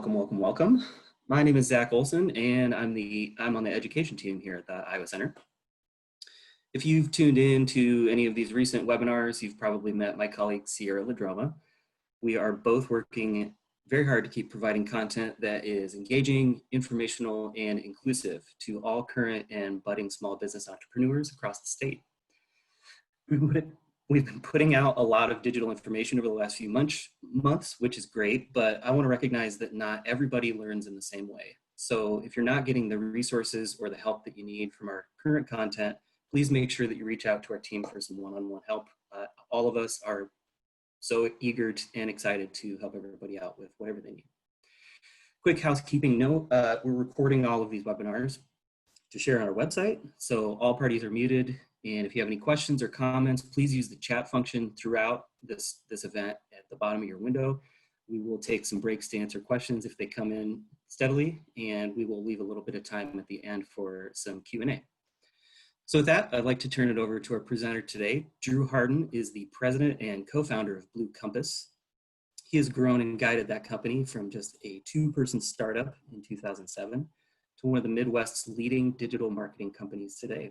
Welcome. My name is Zach Olson, and I'm on the education team here at the Iowa Center. If you've tuned in to any of these recent webinars, you've probably met my colleague Sierra Ladroma. We are both working very hard to keep providing content that is engaging, informational, and inclusive to all current and budding small business entrepreneurs across the state. We've been putting out a lot of digital information over the last few months, which is great, but I want to recognize that not everybody learns in the same way. So if you're not getting the resources or the help that you need from our current content, please make sure that you reach out to our team for some one-on-one help. All of us are so eager and excited to help everybody out with whatever they need. Quick housekeeping note, we're recording all of these webinars to share on our website, so all parties are muted. And if you have any questions or comments, please use the chat function throughout this event at the bottom of your window. We will take some breaks to answer questions if they come in steadily, and we will leave a little bit of time at the end for some Q&A. So with that, I'd like to turn it over to our presenter today. Drew Harden is the president and co-founder of Blue Compass. He has grown and guided that company from just a 2-person startup in 2007 to one of the Midwest's leading digital marketing companies today.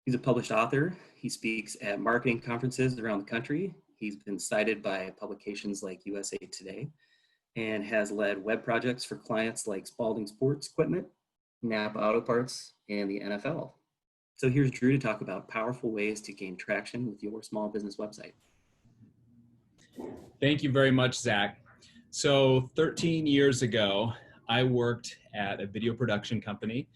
He's a published author. He speaks at marketing conferences around the country. He's been cited by publications like USA Today and has led web projects for clients like Spalding Sports Equipment, Napa Auto Parts, and the NFL. So here's Drew to talk about powerful ways to gain traction with your small business website. Thank you very much, Zach. So 13 years ago, I worked at a video production company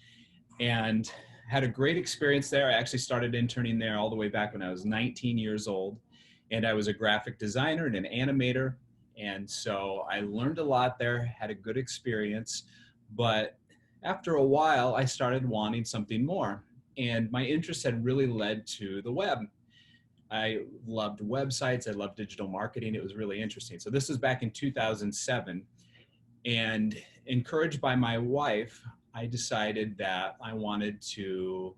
and had a great experience there. I actually started interning there all the way back when I was 19 years old. And I was a graphic designer and an animator. And so I learned a lot there, had a good experience. But after a while, I started wanting something more. And my interest had really led to the web. I loved websites. I loved digital marketing. It was really interesting. So this was back in 2007. And encouraged by my wife, I decided that I wanted to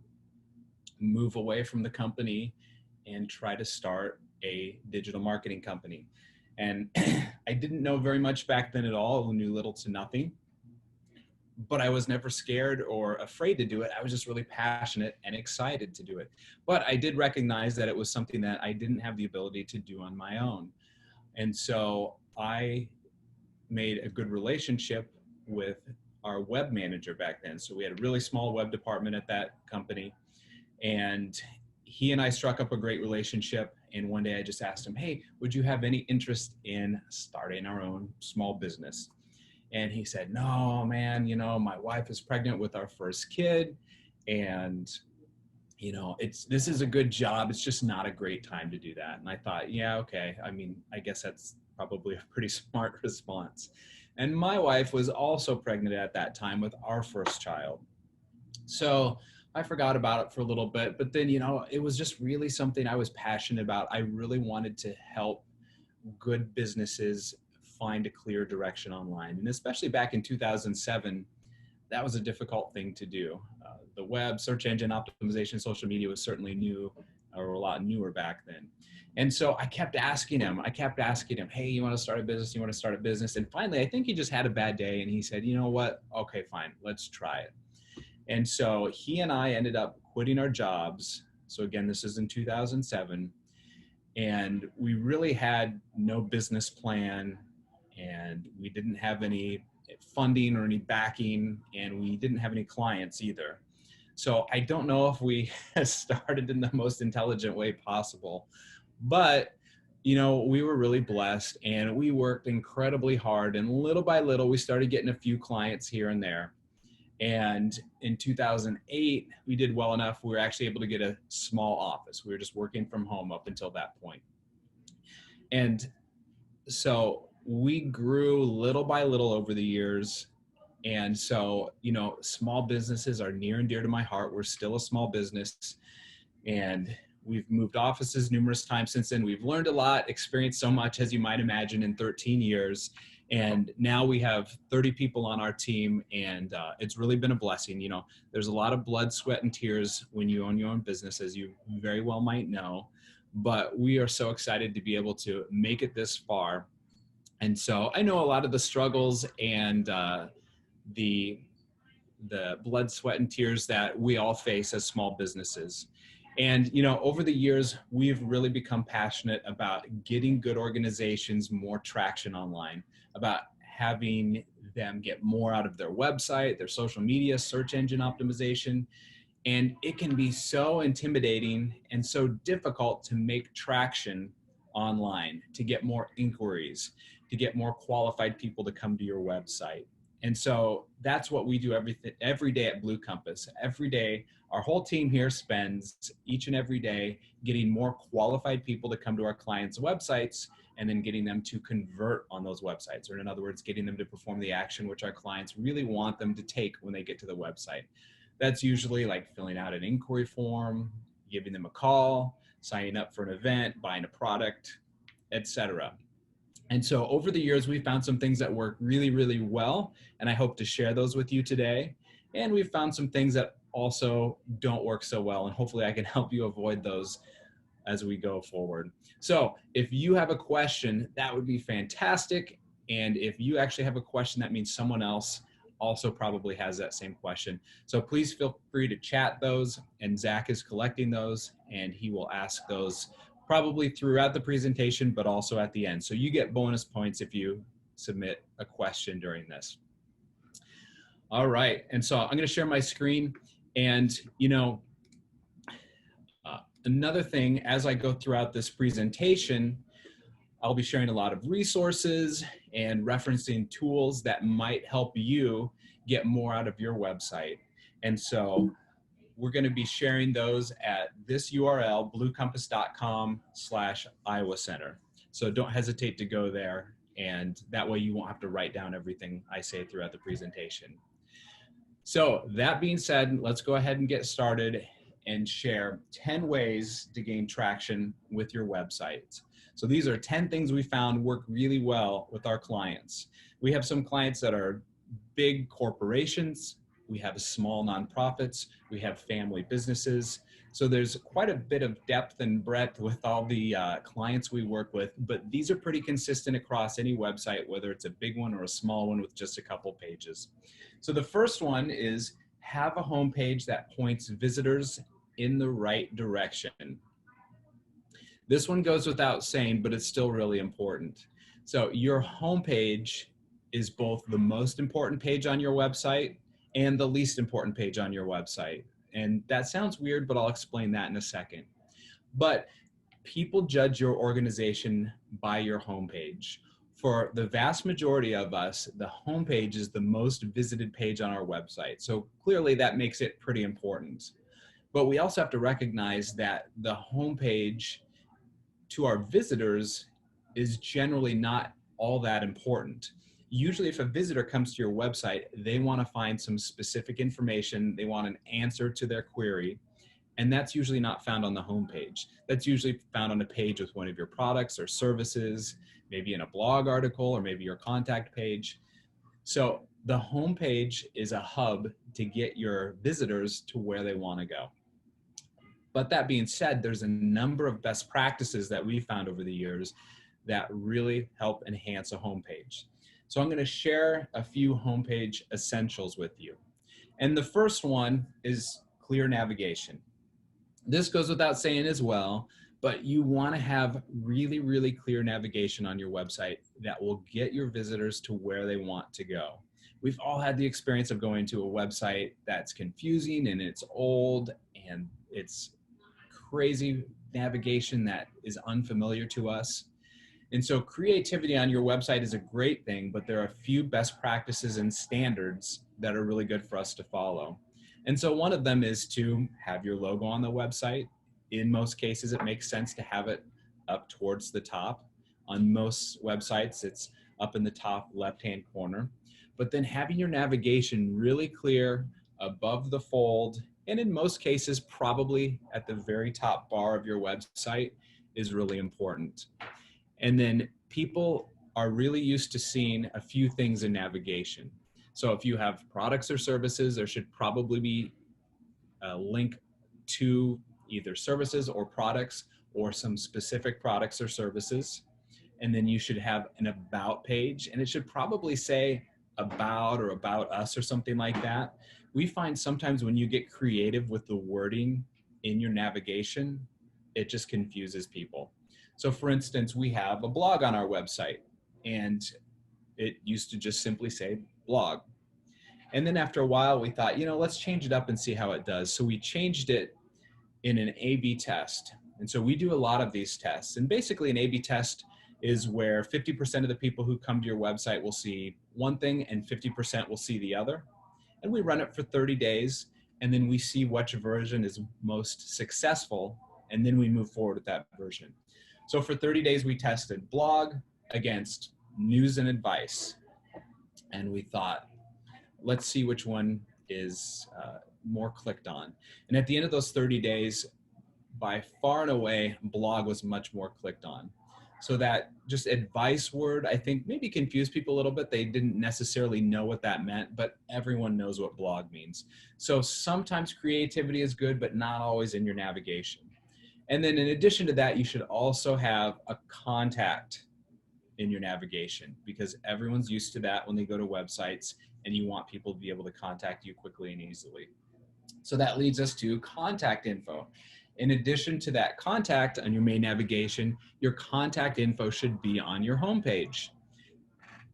move away from the company and try to start a digital marketing company. And I didn't know very much back then at all, knew little to nothing, but I was never scared or afraid to do it. I was just really passionate and excited to do it. But I did recognize that it was something that I didn't have the ability to do on my own. And so I made a good relationship with our web manager back then. So we had a really small web department at that company, and he and I struck up a great relationship. And one day I just asked him, hey, would you have any interest in starting our own small business? And he said, no, man, my wife is pregnant with our first kid, and this is a good job. It's just not a great time to do that. And I thought, yeah, okay. I guess that's probably a pretty smart response. And my wife was also pregnant at that time with our first child. So I forgot about it for a little bit, but then, it was just really something I was passionate about. I really wanted to help good businesses find a clear direction online. And especially back in 2007, that was a difficult thing to do. The web, search engine optimization, social media was certainly new, or a lot newer back then. And so I kept asking him, hey, you want to start a business? You want to start a business? And finally, I think he just had a bad day and he said, you know what? Okay, fine, let's try it. And so he and I ended up quitting our jobs. So again, this is in 2007. And we really had no business plan, and we didn't have any funding or any backing, and we didn't have any clients either. So I don't know if we started in the most intelligent way possible, but we were really blessed, and we worked incredibly hard, and little by little, we started getting a few clients here and there. And in 2008, we did well enough. We were actually able to get a small office. We were just working from home up until that point. And so we grew little by little over the years. And so, small businesses are near and dear to my heart. We're still a small business, and we've moved offices numerous times since then. We've learned a lot, experienced so much, as you might imagine, in 13 years. And now we have 30 people on our team, and it's really been a blessing. There's a lot of blood, sweat, and tears when you own your own business, as you very well might know. But we are so excited to be able to make it this far. And so I know a lot of the struggles and the blood, sweat, and tears that we all face as small businesses. And over the years, we've really become passionate about getting good organizations more traction online, about having them get more out of their website, their social media, search engine optimization. And it can be so intimidating and so difficult to make traction online, to get more inquiries, to get more qualified people to come to your website. And so that's what we do every day at Blue Compass. Every day, our whole team here spends each and every day getting more qualified people to come to our clients' websites and then getting them to convert on those websites, or in other words, getting them to perform the action which our clients really want them to take when they get to the website. That's usually like filling out an inquiry form, giving them a call, signing up for an event, buying a product, etc. And so over the years, we found some things that work really, really well, and I hope to share those with you today. And we've found some things that also don't work so well, and hopefully I can help you avoid those as we go forward. So if you have a question, that would be fantastic. And if you actually have a question, that means someone else also probably has that same question. So please feel free to chat those, and Zach is collecting those, and he will ask those probably throughout the presentation, but also at the end. So you get bonus points if you submit a question during this. All right, and so I'm going to share my screen, and another thing, as I go throughout this presentation, I'll be sharing a lot of resources and referencing tools that might help you get more out of your website. And so we're going to be sharing those at this URL, bluecompass.com/Iowa Center. So don't hesitate to go there, and that way you won't have to write down everything I say throughout the presentation. So that being said, let's go ahead and get started and share 10 ways to gain traction with your website. So these are 10 things we found work really well with our clients. We have some clients that are big corporations, we have small nonprofits, we have family businesses. So there's quite a bit of depth and breadth with all the clients we work with, but these are pretty consistent across any website, whether it's a big one or a small one with just a couple pages. So the first one is have a homepage that points visitors in the right direction. This one goes without saying, but it's still really important. So your homepage is both the most important page on your website and the least important page on your website. And that sounds weird, but I'll explain that in a second. But people judge your organization by your homepage. For the vast majority of us, the homepage is the most visited page on our website. So clearly that makes it pretty important. But we also have to recognize that the homepage to our visitors is generally not all that important. Usually if a visitor comes to your website, they want to find some specific information, they want an answer to their query, and that's usually not found on the homepage. That's usually found on a page with one of your products or services, maybe in a blog article or maybe your contact page. So the homepage is a hub to get your visitors to where they want to go. But that being said, there's a number of best practices that we found over the years that really help enhance a homepage. So I'm going to share a few homepage essentials with you. And the first one is clear navigation. This goes without saying as well, but you want to have really, really clear navigation on your website that will get your visitors to where they want to go. We've all had the experience of going to a website that's confusing and it's old and it's crazy navigation that is unfamiliar to us. And so creativity on your website is a great thing, but there are a few best practices and standards that are really good for us to follow. And so one of them is to have your logo on the website. In most cases, it makes sense to have it up towards the top. On most websites, it's up in the top left-hand corner. But then having your navigation really clear above the fold, and in most cases, probably at the very top bar of your website is really important. And then people are really used to seeing a few things in navigation. So if you have products or services, there should probably be a link to either services or products or some specific products or services. and then you should have an about page, and it should probably say about or about us or something like that. We find sometimes when you get creative with the wording in your navigation, it just confuses people. So for instance, we have a blog on our website, and it used to just simply say blog. And then after a while, we thought, let's change it up and see how it does. So we changed it in an A/B test. And so we do a lot of these tests. And basically an A/B test is where 50% of the people who come to your website will see one thing and 50% will see the other. And we run it for 30 days, and then we see which version is most successful, and then we move forward with that version. So for 30 days, we tested blog against news and advice. And we thought, let's see which one is more clicked on. And at the end of those 30 days, by far and away, blog was much more clicked on. So that just advice word, I think, maybe confused people a little bit. They didn't necessarily know what that meant, but everyone knows what blog means. So sometimes creativity is good, but not always in your navigation. And then in addition to that, you should also have a contact in your navigation, because everyone's used to that when they go to websites, and you want people to be able to contact you quickly and easily. So that leads us to contact info. In addition to that contact on your main navigation, your contact info should be on your homepage.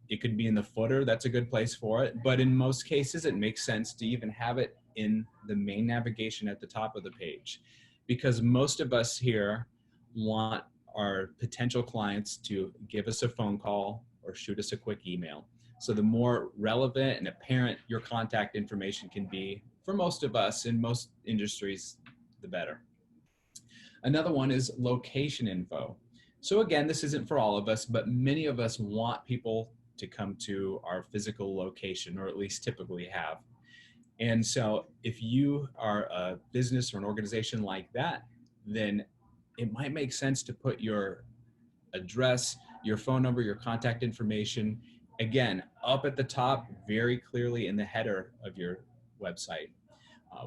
It could be in the footer, that's a good place for it, but in most cases it makes sense to even have it in the main navigation at the top of the page, because most of us here want our potential clients to give us a phone call or shoot us a quick email. So the more relevant and apparent your contact information can be for most of us in most industries, the better. Another one is location info. So again, this isn't for all of us, but many of us want people to come to our physical location, or at least typically have. And so if you are a business or an organization like that, then it might make sense to put your address, your phone number, your contact information, again, up at the top, very clearly in the header of your website.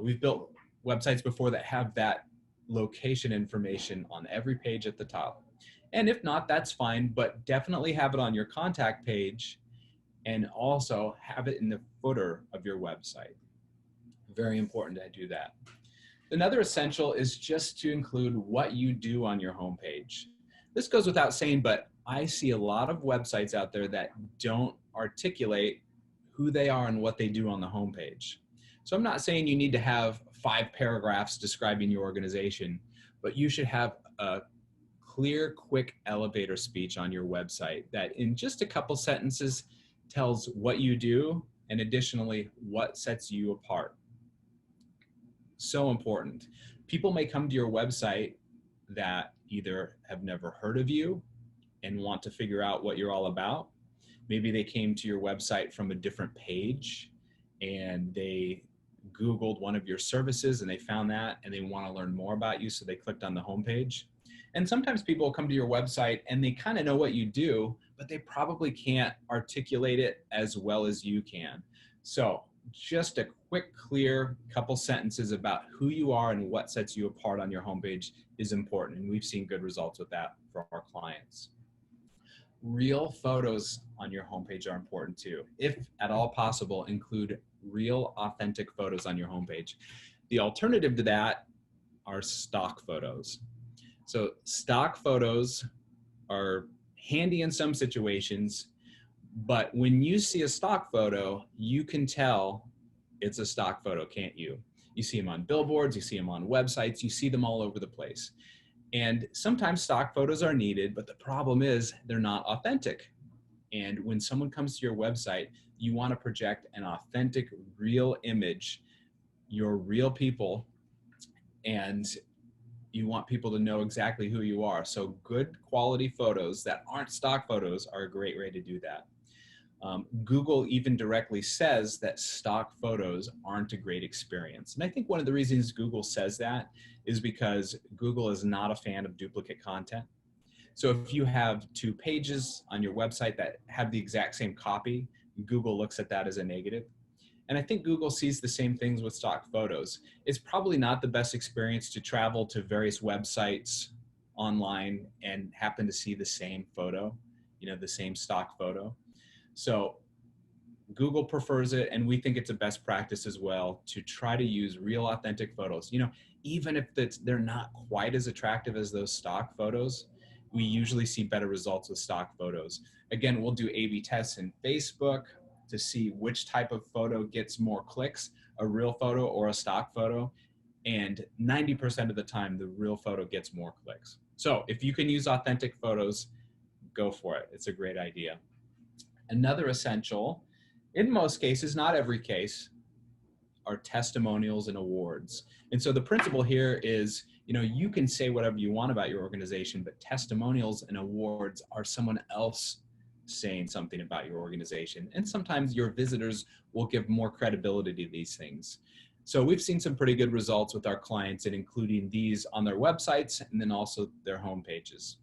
We've built websites before that have that location information on every page at the top. And if not, that's fine, but definitely have it on your contact page, and also have it in the footer of your website. Very important to do that. Another essential is just to include what you do on your homepage. This goes without saying, but I see a lot of websites out there that don't articulate who they are and what they do on the homepage. So I'm not saying you need to have 5 paragraphs describing your organization, but you should have a clear, quick elevator speech on your website that in just a couple sentences tells what you do, and additionally, what sets you apart. So important. People may come to your website that either have never heard of you and want to figure out what you're all about. Maybe they came to your website from a different page and they Googled one of your services and they found that and they want to learn more about you, so they clicked on the homepage. And sometimes people come to your website and they kind of know what you do, but they probably can't articulate it as well as you can. So just a quick, clear couple sentences about who you are and what sets you apart on your homepage is important. And we've seen good results with that for our clients. Real photos on your homepage are important too. If at all possible, include real, authentic photos on your homepage. The alternative to that are stock photos. So stock photos are handy in some situations, but when you see a stock photo, you can tell it's a stock photo, can't you? You see them on billboards, you see them on websites, you see them all over the place. And sometimes stock photos are needed, but the problem is they're not authentic. And when someone comes to your website, you want to project an authentic, real image, your real people, and you want people to know exactly who you are. So good quality photos that aren't stock photos are a great way to do that. Google even directly says that stock photos aren't a great experience. And I think one of the reasons Google says that is because Google is not a fan of duplicate content. So if you have 2 pages on your website that have the exact same copy, Google looks at that as a negative. And I think Google sees the same things with stock photos. It's probably not the best experience to travel to various websites online and happen to see the same photo. the same stock photo. So Google prefers it, and we think it's a best practice as well to try to use real authentic photos. Even if they're not quite as attractive as those stock photos, we usually see better results with stock photos. Again, we'll do A/B tests in Facebook to see which type of photo gets more clicks, a real photo or a stock photo. And 90% of the time, the real photo gets more clicks. So if you can use authentic photos, go for it. It's a great idea. Another essential, in most cases, not every case, are testimonials and awards. And so the principle here is, you can say whatever you want about your organization, but testimonials and awards are someone else saying something about your organization. And sometimes your visitors will give more credibility to these things. So we've seen some pretty good results with our clients in including these on their websites and then also their homepages.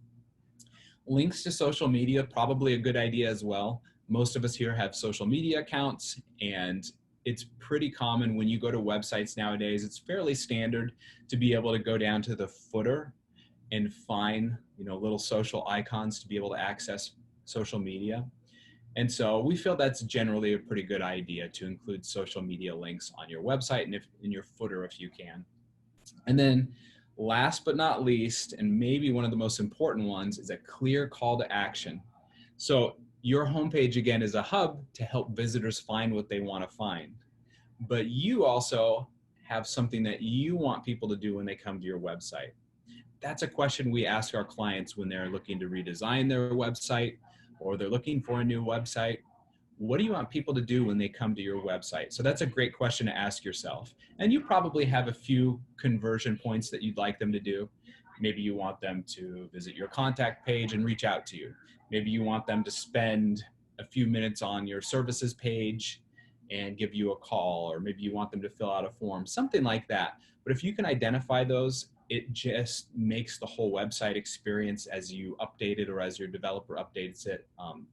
Links to social media, probably a good idea as well. Most of us here have social media accounts, and it's pretty common when you go to websites nowadays, it's fairly standard to be able to go down to the footer and find, little social icons to be able to access social media. And so we feel that's generally a pretty good idea to include social media links on your website and in your footer if you can. And then last but not least, and maybe one of the most important ones, is a clear call to action. So your homepage, again, is a hub to help visitors find what they want to find. But you also have something that you want people to do when they come to your website. That's a question we ask our clients when they're looking to redesign their website or they're looking for a new website. What do you want people to do when they come to your website? So that's a great question to ask yourself. And you probably have a few conversion points that you'd like them to do. Maybe you want them to visit your contact page and reach out to you. Maybe you want them to spend a few minutes on your services page and give you a call, or maybe you want them to fill out a form, something like that. But if you can identify those, it just makes the whole website experience as you update it or as your developer updates it,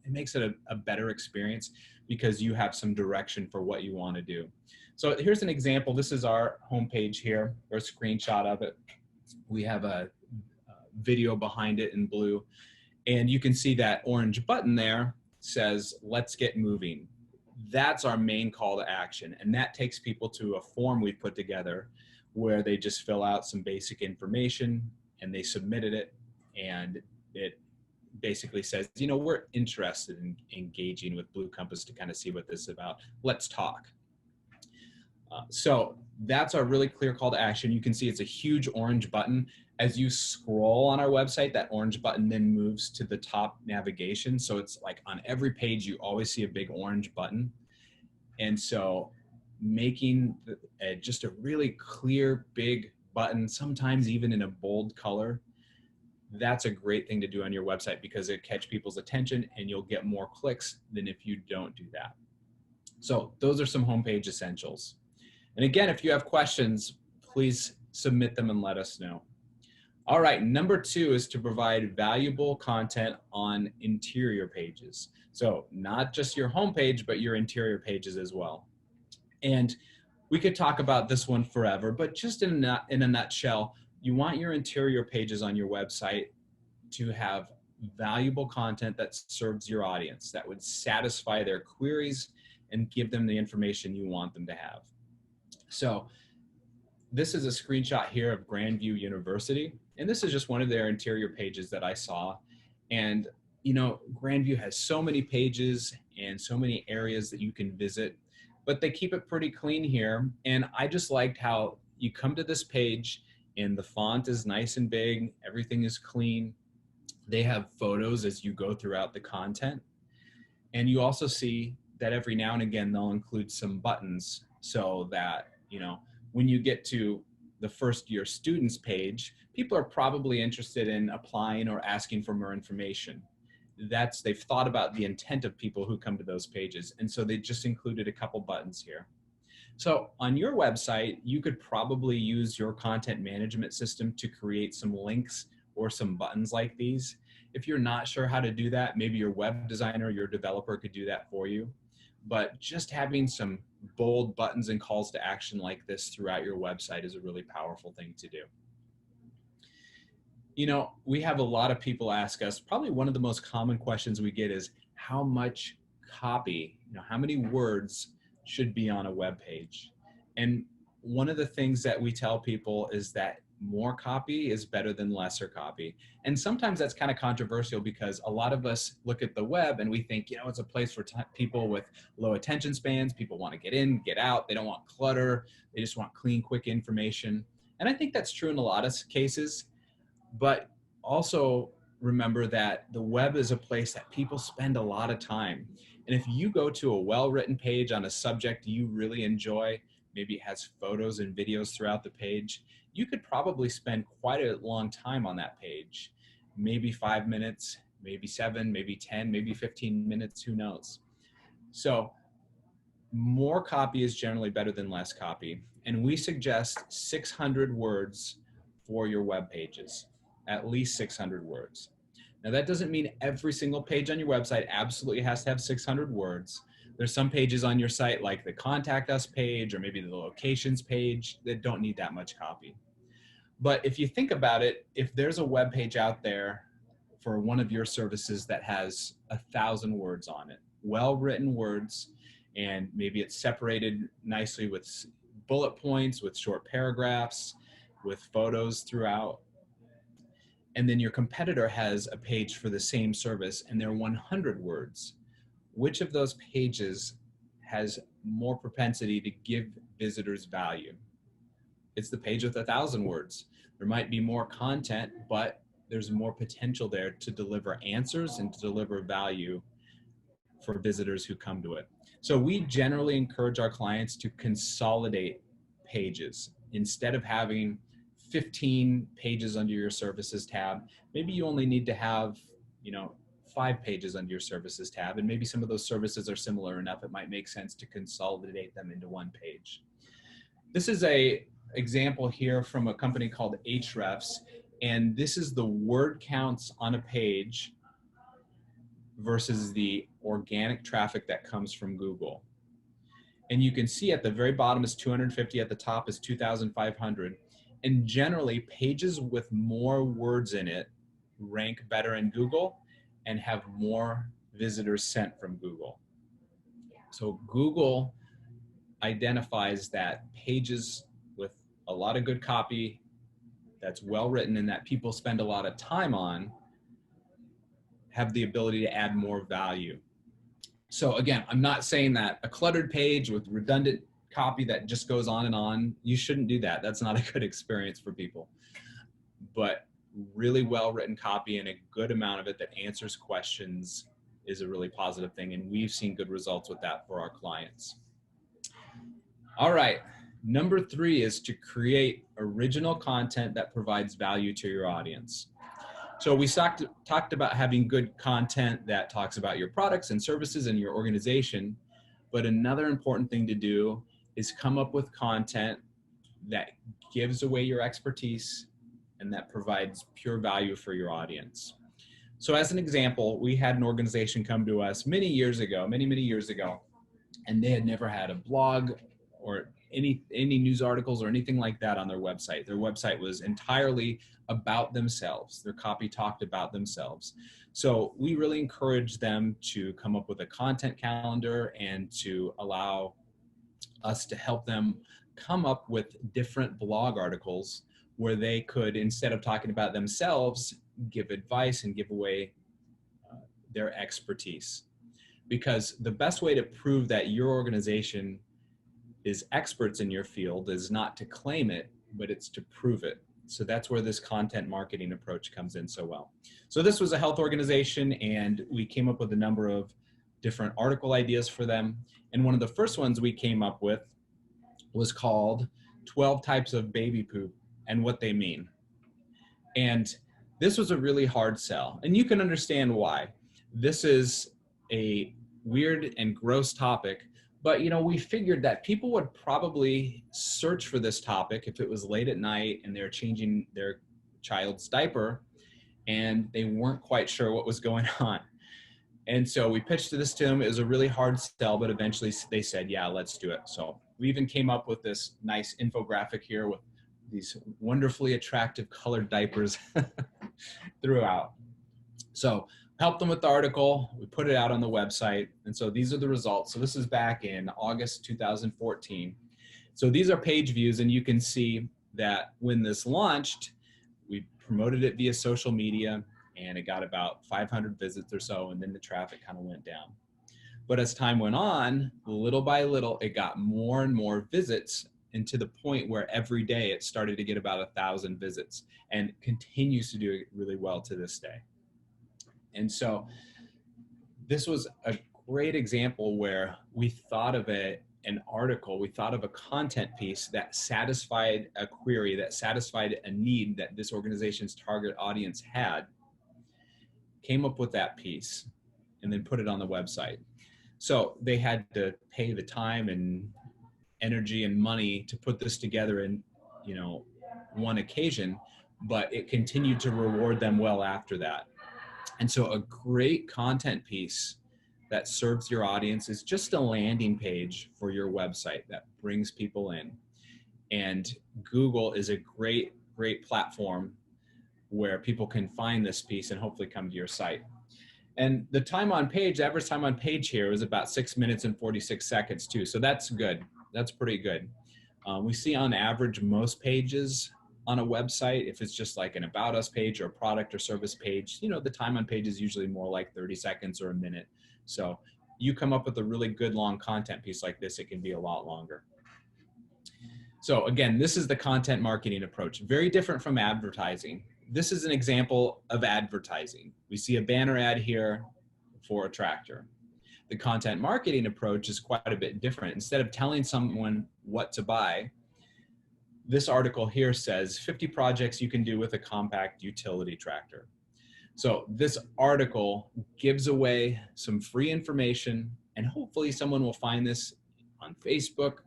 it makes it a better experience because you have some direction for what you want to do. So here's an example. This is our homepage here, or a screenshot of it. We have a video behind it in blue. And you can see that orange button there says, let's get moving. That's our main call to action. And that takes people to a form we've put together where they just fill out some basic information and they submitted it. And it basically says, we're interested in engaging with Blue Compass to kind of see what this is about. Let's talk. So that's our really clear call to action. You can see it's a huge orange button. As you scroll on our website, that orange button then moves to the top navigation. So it's like on every page, you always see a big orange button. And so making just a really clear, big button, sometimes even in a bold color, that's a great thing to do on your website because it catch people's attention and you'll get more clicks than if you don't do that. So those are some homepage essentials. And again, if you have questions, please submit them and let us know. All right, number 2 is to provide valuable content on interior pages. So not just your homepage, but your interior pages as well. And we could talk about this one forever, but just in a nutshell, you want your interior pages on your website to have valuable content that serves your audience, that would satisfy their queries and give them the information you want them to have. So this is a screenshot here of Grandview University, and this is just one of their interior pages that I saw. And Grandview has so many pages and so many areas that you can visit, but they keep it pretty clean here. And I just liked how you come to this page and the font is nice and big, everything is clean. They have photos as you go throughout the content. And you also see that every now and again, they'll include some buttons so that, when you get to the first year students page, people are probably interested in applying or asking for more information. They've thought about the intent of people who come to those pages. And so they just included a couple buttons here. So on your website, you could probably use your content management system to create some links or some buttons like these. If you're not sure how to do that, maybe your web designer, your developer could do that for you. But just having some bold buttons and calls to action like this throughout your website is a really powerful thing to do. We have a lot of people ask us, probably one of the most common questions we get is how much copy, how many words should be on a web page? And one of the things that we tell people is that more copy is better than lesser copy. And sometimes that's kind of controversial because a lot of us look at the web and we think, it's a place for people with low attention spans. People want to get in, get out. They don't want clutter. They just want clean, quick information. And I think that's true in a lot of cases. But also remember that the web is a place that people spend a lot of time. And if you go to a well-written page on a subject you really enjoy, maybe it has photos and videos throughout the page, you could probably spend quite a long time on that page. Maybe 5 minutes, maybe 7, maybe 10, maybe 15 minutes, who knows? So more copy is generally better than less copy. And we suggest 600 words for your web pages, at least 600 words. Now that doesn't mean every single page on your website absolutely has to have 600 words. There's some pages on your site like the contact us page or maybe the locations page that don't need that much copy. But if you think about it, if there's a web page out there for one of your services that has 1,000 words on it, well-written words, and maybe it's separated nicely with bullet points, with short paragraphs, with photos throughout, and then your competitor has a page for the same service and they're 100 words, which of those pages has more propensity to give visitors value? It's the page with 1,000 words. There might be more content, but there's more potential there to deliver answers and to deliver value for visitors who come to it. So we generally encourage our clients to consolidate pages. Instead of having 15 pages under your services tab, maybe you only need to have, 5 pages under your services tab, and maybe some of those services are similar enough, it might make sense to consolidate them into one page. This is a example here from a company called Hrefs, and this is the word counts on a page versus the organic traffic that comes from Google. And you can see at the very bottom is 250, at the top is 2,500. And generally, pages with more words in it rank better in Google and have more visitors sent from Google. So Google identifies that pages with a lot of good copy that's well written and that people spend a lot of time on have the ability to add more value. So again, I'm not saying that a cluttered page with redundant copy that just goes on, you shouldn't do that. That's not a good experience for people. But really well-written copy and a good amount of it that answers questions is a really positive thing. And we've seen good results with that for our clients. All right. Number 3 is to create original content that provides value to your audience. So we talked about having good content that talks about your products and services and your organization. But another important thing to do is come up with content that gives away your expertise and that provides pure value for your audience. So as an example, we had an organization come to us many years ago, many years ago, and they had never had a blog or any news articles or anything like that on their website. Their website was entirely about themselves. Their copy talked about themselves. So we really encourage them to come up with a content calendar and to allow us to help them come up with different blog articles where they could, instead of talking about themselves, give advice and give away their expertise. Because the best way to prove that your organization is experts in your field is not to claim it, but it's to prove it. So that's where this content marketing approach comes in so well. So this was a health organization, and we came up with a number of different article ideas for them. And one of the first ones we came up with was called 12 Types of Baby Poop and What They Mean. And this was a really hard sell, and you can understand why. This is a weird and gross topic, but we figured that people would probably search for this topic if it was late at night and they're changing their child's diaper and they weren't quite sure what was going on. And so we pitched this to them. It was a really hard sell, but eventually they said, yeah, let's do it. So we even came up with this nice infographic here with these wonderfully attractive colored diapers. throughout. So helped them with the article. We put it out on the website. And so these are the results. So this is back in August 2014. So these are page views, and you can see that when this launched, we promoted it via social media, and it got about 500 visits or so, and then the traffic kind of went down. But as time went on, little by little, it got more and more visits, and to the point where every day it started to get about 1,000 visits, and continues to do it really well to this day. And so this was a great example where we thought of an article, we thought of a content piece that satisfied a query, that satisfied a need that this organization's target audience had, came up with that piece, and then put it on the website. So they had to pay the time and energy and money to put this together in, one occasion, but it continued to reward them well after that. And so a great content piece that serves your audience is just a landing page for your website that brings people in. And Google is a great, great platform where people can find this piece and hopefully come to your site. And the time on page, the average time on page here is about 6 minutes and 46 seconds too. So that's good. That's pretty good. We see on average most pages on a website, if it's just like an About Us page or a product or service page, the time on page is usually more like 30 seconds or a minute. So you come up with a really good long content piece like this, it can be a lot longer. So again, this is the content marketing approach, very different from advertising. This is an example of advertising. We see a banner ad here for a tractor. The content marketing approach is quite a bit different. Instead of telling someone what to buy, this article here says 50 projects you can do with a compact utility tractor. So this article gives away some free information, and hopefully someone will find this on Facebook,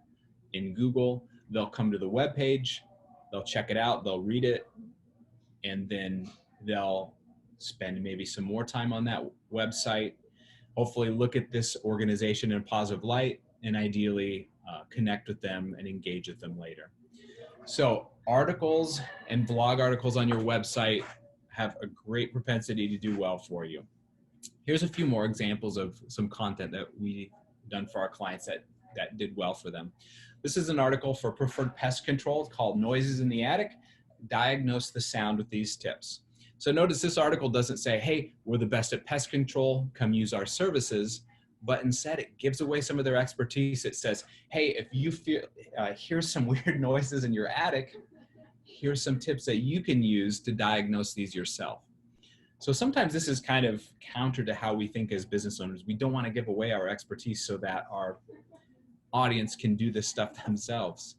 in Google. They'll come to the web page, they'll check it out, they'll read it, and then they'll spend maybe some more time on that website, hopefully look at this organization in a positive light, and ideally connect with them and engage with them later. So articles and blog articles on your website have a great propensity to do well for you. Here's a few more examples of some content that we've done for our clients that did well for them. This is an article for Preferred Pest Control called Noises in the Attic. Diagnose the sound with these tips. So notice this article doesn't say, hey, we're the best at pest control, come use our services, but instead it gives away some of their expertise. It says, hey, if you feel, here's some weird noises in your attic, here's some tips that you can use to diagnose these yourself. So sometimes this is kind of counter to how we think as business owners. We don't want to give away our expertise so that our audience can do this stuff themselves.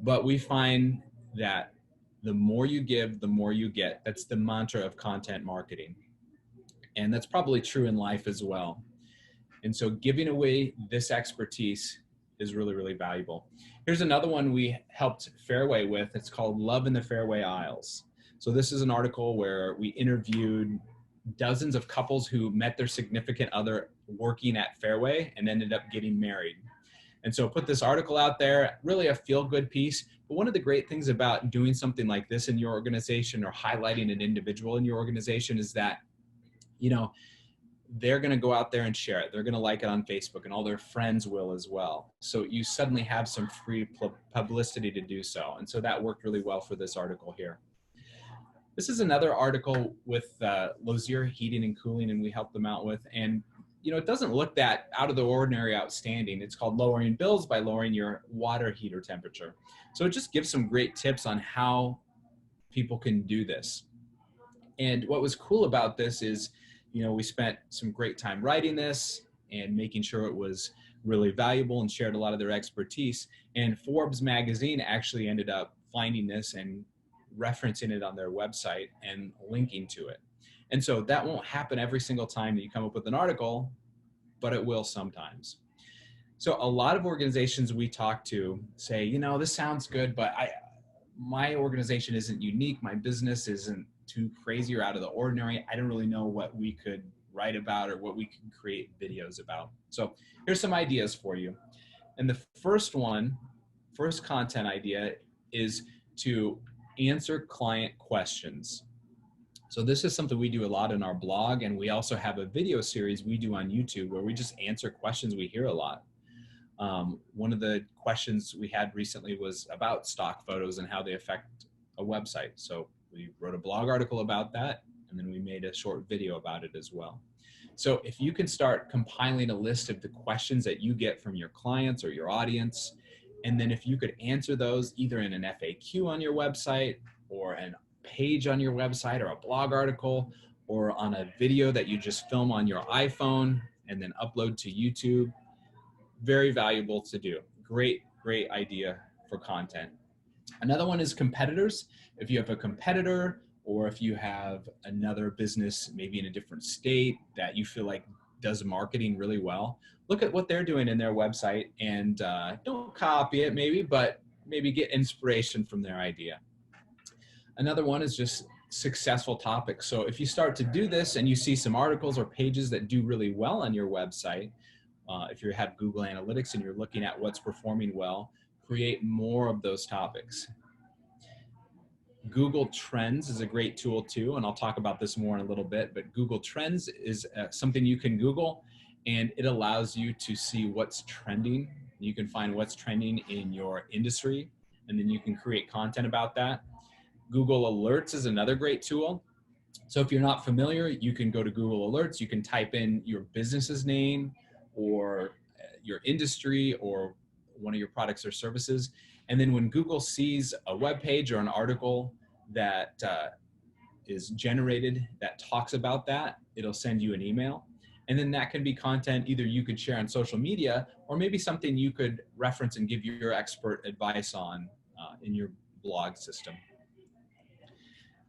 But we find that the more you give, the more you get. That's the mantra of content marketing. And that's probably true in life as well. And so giving away this expertise is really, really valuable. Here's another one we helped Fairway with. It's called Love in the Fairway Isles. So this is an article where we interviewed dozens of couples who met their significant other working at Fairway and ended up getting married. And so put this article out there, really a feel-good piece. But one of the great things about doing something like this in your organization or highlighting an individual in your organization is that, they're going to go out there and share it. They're going to like it on Facebook, and all their friends will as well. So you suddenly have some free publicity to do so. And so that worked really well for this article here. This is another article with Lozier Heating and Cooling, and we helped them out with. And, it doesn't look that out of the ordinary outstanding. It's called Lowering Bills by Lowering Your Water Heater Temperature. So it just gives some great tips on how people can do this. And what was cool about this is, we spent some great time writing this and making sure it was really valuable and shared a lot of their expertise. And Forbes magazine actually ended up finding this and referencing it on their website and linking to it. And so that won't happen every single time that you come up with an article, but it will sometimes. So a lot of organizations we talk to say, this sounds good, but my organization isn't unique. My business isn't too crazy or out of the ordinary. I don't really know what we could write about or what we could create videos about. So here's some ideas for you. And the first content idea is to answer client questions. So this is something we do a lot in our blog, and we also have a video series we do on YouTube where we just answer questions we hear a lot. One of the questions we had recently was about stock photos and how they affect a website. So we wrote a blog article about that, and then we made a short video about it as well. So if you can start compiling a list of the questions that you get from your clients or your audience, and then if you could answer those either in an FAQ on your website or a page on your website or a blog article or on a video that you just film on your iPhone and then upload to YouTube, very valuable to do. Great idea for content. Another one is competitors. If you have a competitor or if you have another business maybe in a different state that you feel like does marketing really well, look at what they're doing in their website and don't copy it maybe, but maybe get inspiration from their idea. Another one is just successful topics. So if you start to do this and you see some articles or pages that do really well on your website, if you have Google Analytics and you're looking at what's performing well, create more of those topics. Google Trends is a great tool too, and I'll talk about this more in a little bit, but Google Trends is something you can Google, and it allows you to see what's trending. You can find what's trending in your industry, and then you can create content about that. Google Alerts is another great tool. So if you're not familiar, you can go to Google Alerts, you can type in your business's name or your industry or one of your products or services. And then when Google sees a web page or an article that is generated that talks about that, it'll send you an email. And then that can be content either you could share on social media or maybe something you could reference and give your expert advice on in your blog system.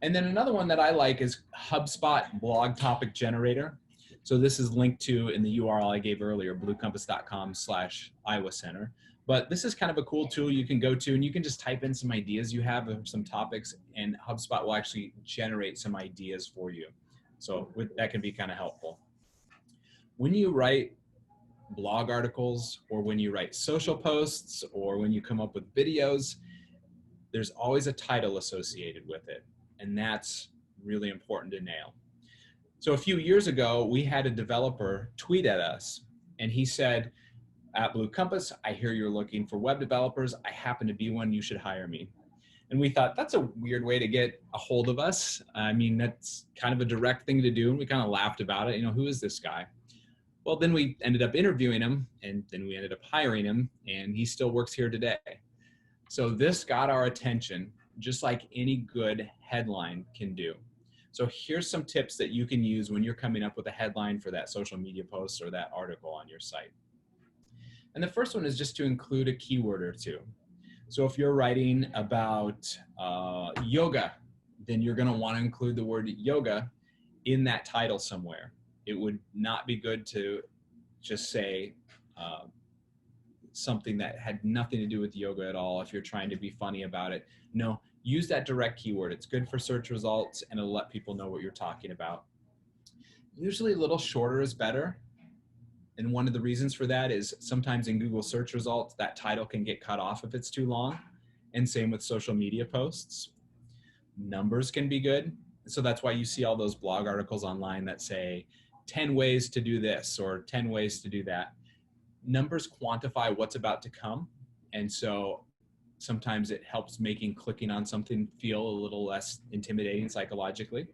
And then another one that I like is HubSpot Blog Topic Generator. So this is linked to in the URL I gave earlier, bluecompass.com/Iowa Center. But this is kind of a cool tool you can go to, and you can just type in some ideas you have of some topics, and HubSpot will actually generate some ideas for you. So that can be kind of helpful. When you write blog articles or when you write social posts or when you come up with videos, there's always a title associated with it. And that's really important to nail. So a few years ago, we had a developer tweet at us, and he said, "At Blue Compass, I hear you're looking for web developers. I happen to be one. You should hire me." And we thought, that's a weird way to get a hold of us. I mean, that's kind of a direct thing to do. And we kind of laughed about it. You know, who is this guy? Well, then we ended up interviewing him, and then we ended up hiring him, and he still works here today. So this got our attention, just like any good headline can do. So here's some tips that you can use when you're coming up with a headline for that social media post or that article on your site. And the first one is just to include a keyword or two. So if you're writing about yoga, then you're going to want to include the word yoga in that title somewhere. It would not be good to just say something that had nothing to do with yoga at all if you're trying to be funny about it. No, use that direct keyword. It's good for search results, and it'll let people know what you're talking about. Usually a little shorter is better. And one of the reasons for that is sometimes in Google search results, that title can get cut off if it's too long. And same with social media posts. Numbers can be good. So that's why you see all those blog articles online that say 10 ways to do this or 10 ways to do that. Numbers quantify what's about to come. And so sometimes it helps making clicking on something feel a little less intimidating psychologically.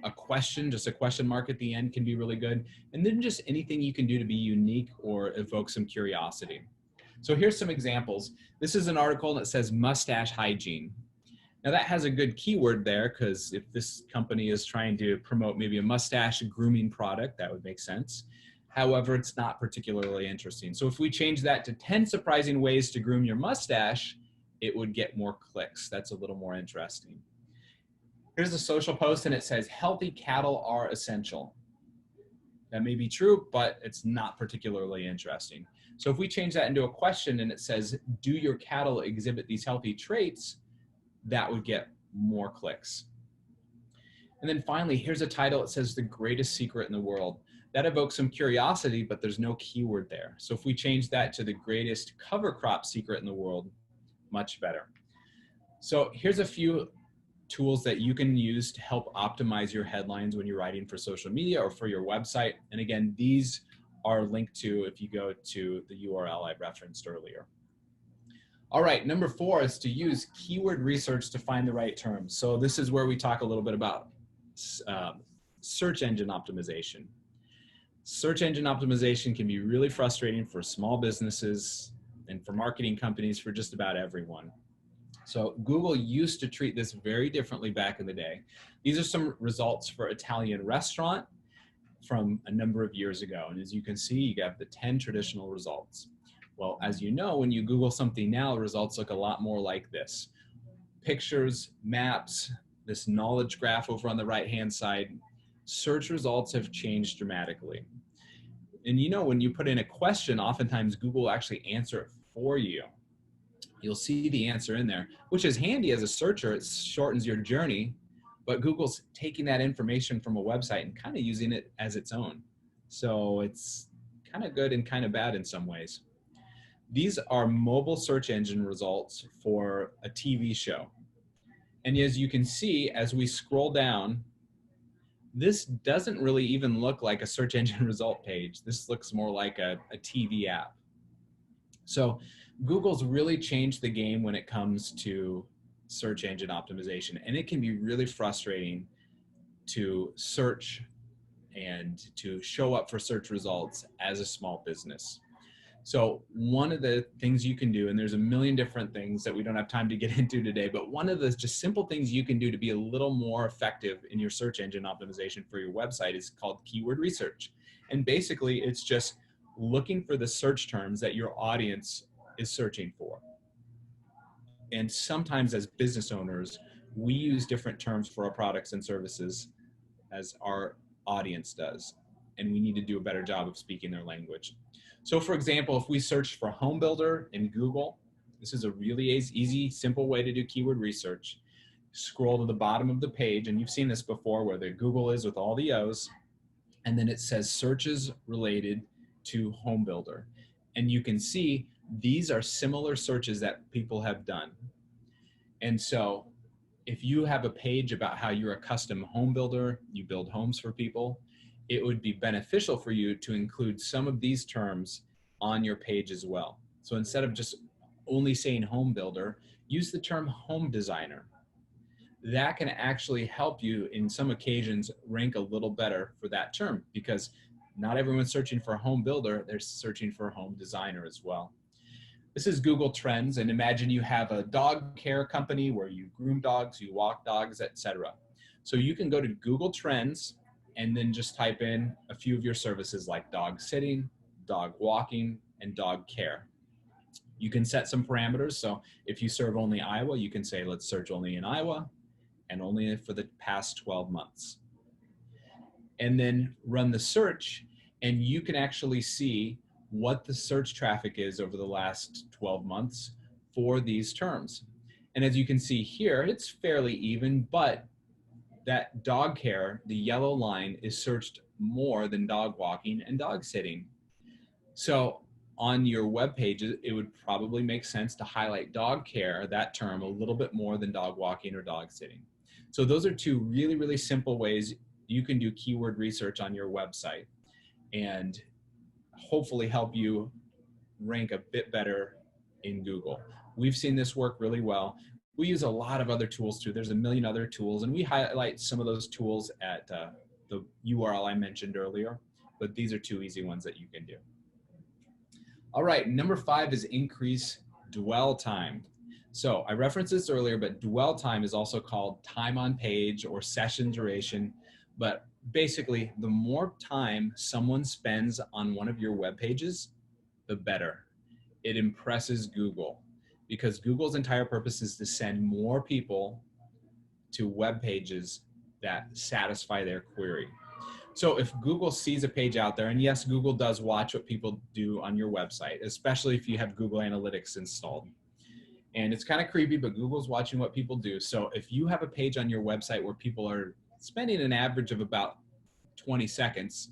A question, just a question mark at the end can be really good. And then just anything you can do to be unique or evoke some curiosity. So here's some examples. This is an article that says mustache hygiene. Now that has a good keyword there because if this company is trying to promote maybe a mustache grooming product, that would make sense. However, it's not particularly interesting. So if we change that to 10 surprising ways to groom your mustache, it would get more clicks. That's a little more interesting. Here's a social post and it says, healthy cattle are essential. That may be true, but it's not particularly interesting. So if we change that into a question and it says, do your cattle exhibit these healthy traits? That would get more clicks. And then finally, here's a title. It says the greatest secret in the world. That evokes some curiosity, but there's no keyword there. So if we change that to the greatest cover crop secret in the world, much better. So here's a few tools that you can use to help optimize your headlines when you're writing for social media or for your website. And again, these are linked to if you go to the URL I referenced earlier. All right, number 4 is to use keyword research to find the right terms. So this is where we talk a little bit about search engine optimization. Search engine optimization can be really frustrating for small businesses and for marketing companies, for just about everyone. So Google used to treat this very differently back in the day. These are some results for Italian restaurant from a number of years ago. And as you can see, you have the 10 traditional results. Well, as you know, when you Google something now, the results look a lot more like this. Pictures, maps, this knowledge graph over on the right-hand side. Search results have changed dramatically. And you know, when you put in a question, oftentimes Google will actually answer it for you. You'll see the answer in there, which is handy as a searcher. It shortens your journey, but Google's taking that information from a website and kind of using it as its own. So it's kind of good and kind of bad in some ways. These are mobile search engine results for a TV show. And as you can see, as we scroll down, this doesn't really even look like a search engine result page. This looks more like a TV app. So Google's really changed the game when it comes to search engine optimization, and it can be really frustrating to search and to show up for search results as a small business. So one of the things you can do, and there's a million different things that we don't have time to get into today, but one of the just simple things you can do to be a little more effective in your search engine optimization for your website is called keyword research. And basically it's just looking for the search terms that your audience is searching for. And sometimes as business owners, we use different terms for our products and services as our audience does. And we need to do a better job of speaking their language. So for example, if we search for home builder in Google, this is a really easy, simple way to do keyword research. Scroll to the bottom of the page, and you've seen this before where the Google is with all the O's, and then it says searches related to home builder. And you can see these are similar searches that people have done. And so if you have a page about how you're a custom home builder, you build homes for people, it would be beneficial for you to include some of these terms on your page as well. So instead of just only saying home builder, use the term home designer. That can actually help you in some occasions rank a little better for that term, because not everyone's searching for a home builder, they're searching for a home designer as well. This is Google Trends, and imagine you have a dog care company where you groom dogs, you walk dogs, etc. So you can go to Google Trends and then just type in a few of your services like dog sitting, dog walking, and dog care. You can set some parameters. So if you serve only Iowa, you can say, let's search only in Iowa and only for the past 12 months. And then run the search, and you can actually see what the search traffic is over the last 12 months for these terms. And as you can see here, it's fairly even, but that dog care, the yellow line, is searched more than dog walking and dog sitting. So on your web pages, it would probably make sense to highlight dog care, that term, a little bit more than dog walking or dog sitting. So those are two really, really simple ways you can do keyword research on your website and hopefully help you rank a bit better in Google. We've seen this work really well. We use a lot of other tools too. There's a million other tools, and we highlight some of those tools at the URL I mentioned earlier, but these are two easy ones that you can do. All right, number 5 is increase dwell time. So I referenced this earlier, but dwell time is also called time on page or session duration. But basically, the more time someone spends on one of your web pages, the better. It impresses Google, because Google's entire purpose is to send more people to web pages that satisfy their query. So if Google sees a page out there, and yes, Google does watch what people do on your website, especially if you have Google Analytics installed. And it's kind of creepy, but Google's watching what people do. So if you have a page on your website where people are spending an average of about 20 seconds,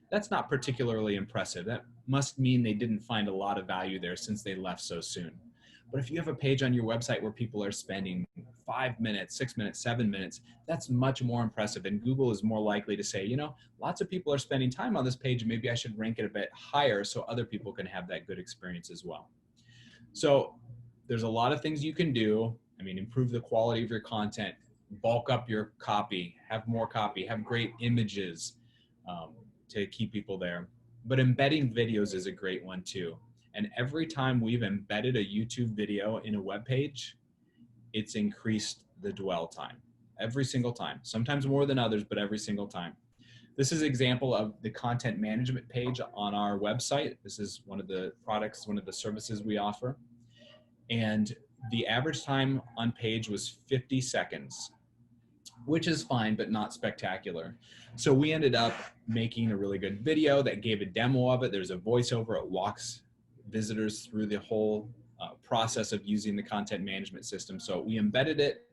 that's not particularly impressive. That must mean they didn't find a lot of value there since they left so soon. But if you have a page on your website where people are spending 5 minutes, 6 minutes, 7 minutes, that's much more impressive. And Google is more likely to say, you know, lots of people are spending time on this page, maybe I should rank it a bit higher so other people can have that good experience as well. So there's a lot of things you can do. I mean, improve the quality of your content, bulk up your copy, have more copy, have great images to keep people there. But embedding videos is a great one too. And every time we've embedded a YouTube video in a web page, it's increased the dwell time every single time, sometimes more than others, but every single time. This is an example of the content management page on our website. This is one of the products, one of the services we offer. And the average time on page was 50 seconds, which is fine, but not spectacular. So we ended up making a really good video that gave a demo of it. There's a voiceover. It walks visitors through the whole process of using the content management system. So we embedded it,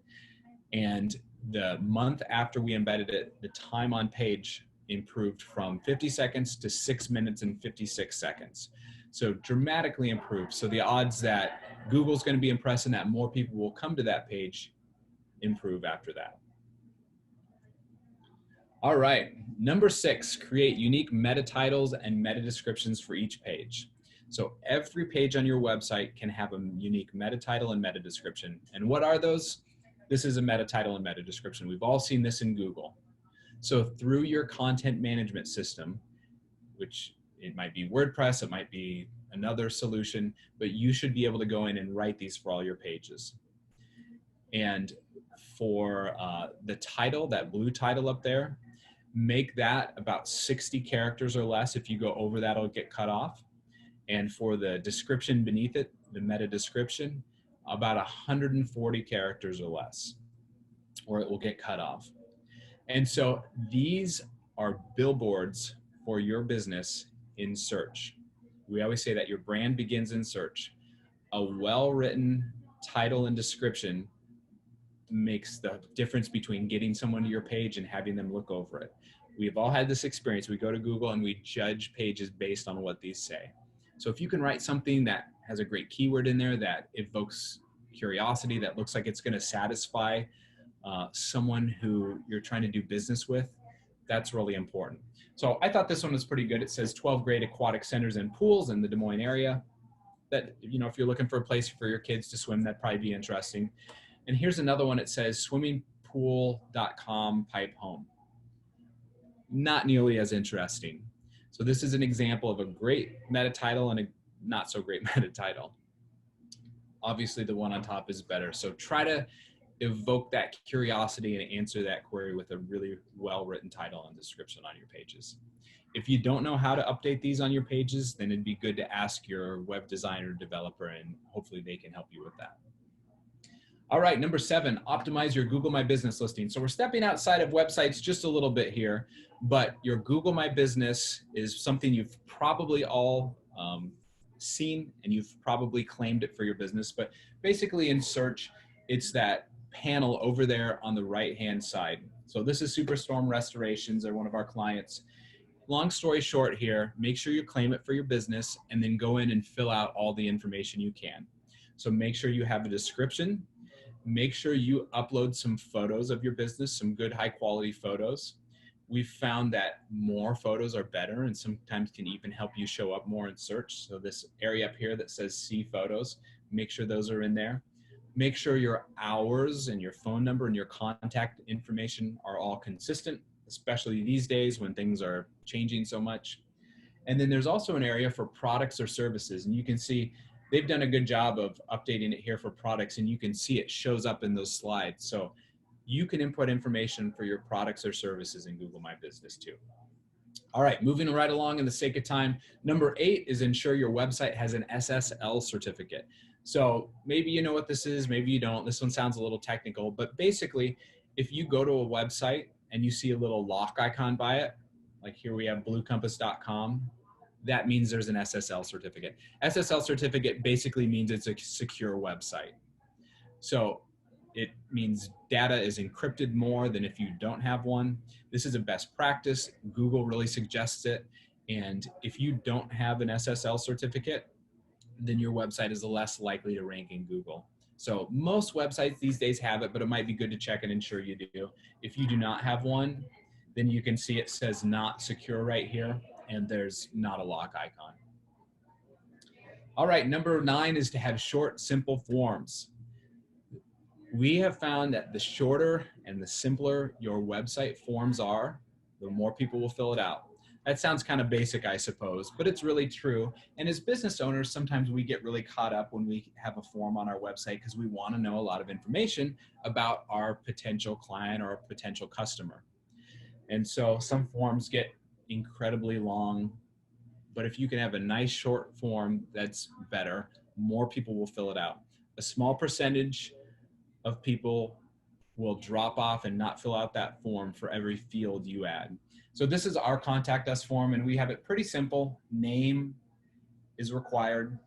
and the month after we embedded it, the time on page improved from 50 seconds to 6 minutes and 56 seconds. So dramatically improved. So the odds that Google's going to be impressed and that more people will come to that page improve after that. All right, number 6, create unique meta titles and meta descriptions for each page. So every page on your website can have a unique meta title and meta description. And what are those? This is a meta title and meta description. We've all seen this in Google. So through your content management system, which it might be WordPress, it might be another solution, but you should be able to go in and write these for all your pages. And for the title, that blue title up there, make that about 60 characters or less. If you go over that, it'll get cut off. And for the description beneath it, the meta description, about 140 characters or less, or it will get cut off. And so these are billboards for your business in search. We always say that your brand begins in search. A well-written title and description makes the difference between getting someone to your page and having them look over it. We've all had this experience. We go to Google and we judge pages based on what these say. So if you can write something that has a great keyword in there that evokes curiosity, that looks like it's going to satisfy someone who you're trying to do business with, that's really important. So I thought this one was pretty good. It says 12 great aquatic centers and pools in the Des Moines area. That, you know, if you're looking for a place for your kids to swim, that'd probably be interesting. And here's another one. It says swimmingpool.com pipe home. Not nearly as interesting. So this is an example of a great meta title and a not so great meta title. Obviously the one on top is better. So try to evoke that curiosity and answer that query with a really well-written title and description on your pages. If you don't know how to update these on your pages, then it'd be good to ask your web designer or developer, and hopefully they can help you with that. All right, number 7, optimize your Google My Business listing. So we're stepping outside of websites just a little bit here, but your Google My Business is something you've probably all seen, and you've probably claimed it for your business. But basically in search, it's that panel over there on the right-hand side. So this is Superstorm Restorations. They're one of our clients. Long story short here, make sure you claim it for your business and then go in and fill out all the information you can. So make sure you have a description. Make sure you upload some photos of your business, some good high quality photos. We've found that more photos are better and sometimes can even help you show up more in search. So this area up here that says see photos, make sure those are in there. Make sure your hours and your phone number and your contact information are all consistent, especially these days when things are changing so much. And then there's also an area for products or services, and you can see they've done a good job of updating it here for products, and you can see it shows up in those slides. So you can input information for your products or services in Google My Business too. All right, moving right along in the sake of time. Number 8 is ensure your website has an SSL certificate. So maybe you know what this is, maybe you don't. This one sounds a little technical, but basically if you go to a website and you see a little lock icon by it, like here we have bluecompass.com, that means there's an SSL certificate. SSL certificate basically means it's a secure website. So it means data is encrypted more than if you don't have one. This is a best practice. Google really suggests it. And if you don't have an SSL certificate, then your website is less likely to rank in Google. So most websites these days have it, but it might be good to check and ensure you do. If you do not have one, then you can see it says not secure right here, and there's not a lock icon. All right, number 9 is to have short, simple forms. We have found that the shorter and the simpler your website forms are, the more people will fill it out. That sounds kind of basic, I suppose, but it's really true. And as business owners, sometimes we get really caught up when we have a form on our website because we want to know a lot of information about our potential client or potential customer. And so some forms get incredibly long, but if you can have a nice short form, that's better. More people will fill it out. A small percentage of people will drop off and not fill out that form for every field you add. So this is our contact us form, and we have it pretty simple. Name is required.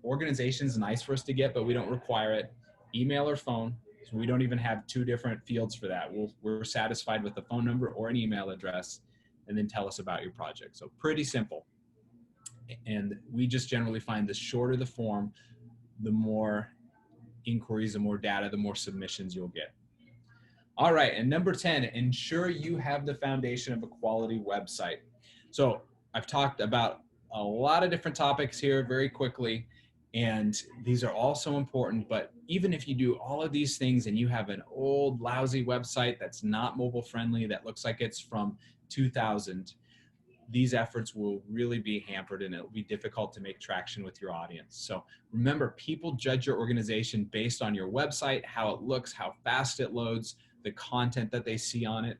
Organization is nice for us to get, but we don't require it. Email or phone. So we don't even have 2 different fields for that. We're satisfied with a phone number or an email address, and then tell us about your project. So pretty simple. And we just generally find the shorter the form, the more inquiries, the more data, the more submissions you'll get. All right, and number 10, ensure you have the foundation of a quality website. So I've talked about a lot of different topics here very quickly, and these are all so important, but even if you do all of these things and you have an old lousy website that's not mobile friendly, that looks like it's from 2000, these efforts will really be hampered and it'll be difficult to make traction with your audience. So remember, people judge your organization based on your website, how it looks, how fast it loads, the content that they see on it.